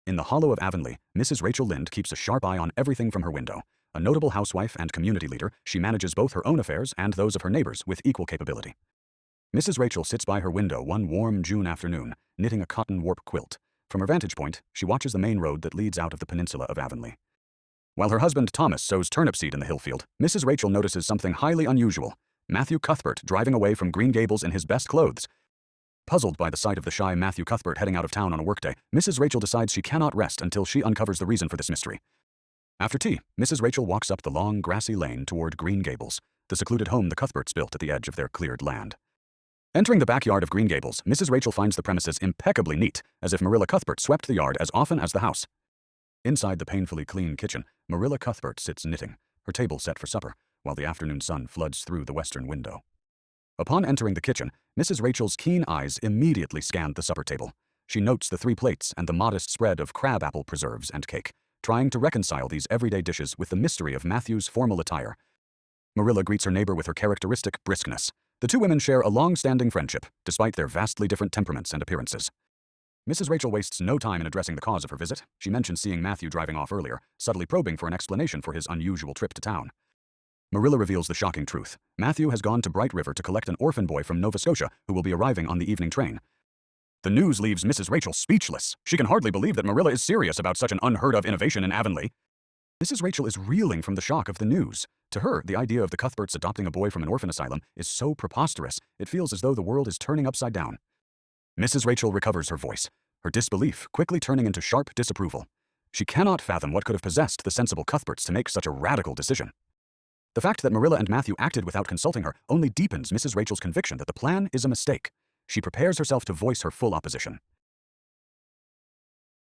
In the hollow of Avonlea, Mrs. Rachel Lynde keeps a sharp eye on everything from her window. A notable housewife and community leader, she manages both her own affairs and those of her neighbors with equal capability. Mrs. Rachel sits by her window one warm June afternoon, knitting a cotton warp quilt. From her vantage point, she watches the main road that leads out of the peninsula of Avonlea. While her husband Thomas sows turnip seed in the hill field, Mrs. Rachel notices something highly unusual. Matthew Cuthbert driving away from Green Gables in his best clothes. Puzzled by the sight of the shy Matthew Cuthbert heading out of town on a workday, Mrs. Rachel decides she cannot rest until she uncovers the reason for this mystery. After tea, Mrs. Rachel walks up the long, grassy lane toward Green Gables, the secluded home the Cuthberts built at the edge of their cleared land. Entering the backyard of Green Gables, Mrs. Rachel finds the premises impeccably neat, as if Marilla Cuthbert swept the yard as often as the house. Inside the painfully clean kitchen, Marilla Cuthbert sits knitting, her table set for supper, while the afternoon sun floods through the western window. Upon entering the kitchen, Mrs. Rachel's keen eyes immediately scanned the supper table. She notes the 3 plates and the modest spread of crabapple preserves and cake, trying to reconcile these everyday dishes with the mystery of Matthew's formal attire. Marilla greets her neighbor with her characteristic briskness. The two women share a long-standing friendship, despite their vastly different temperaments and appearances. Mrs. Rachel wastes no time in addressing the cause of her visit. She mentions seeing Matthew driving off earlier, subtly probing for an explanation for his unusual trip to town. Marilla reveals the shocking truth. Matthew has gone to Bright River to collect an orphan boy from Nova Scotia who will be arriving on the evening train. The news leaves Mrs. Rachel speechless. She can hardly believe that Marilla is serious about such an unheard-of innovation in Avonlea. Mrs. Rachel is reeling from the shock of the news. To her, the idea of the Cuthberts adopting a boy from an orphan asylum is so preposterous, it feels as though the world is turning upside down. Mrs. Rachel recovers her voice, her disbelief quickly turning into sharp disapproval. She cannot fathom what could have possessed the sensible Cuthberts to make such a radical decision. The fact that Marilla and Matthew acted without consulting her only deepens Mrs. Rachel's conviction that the plan is a mistake. She prepares herself to voice her full opposition.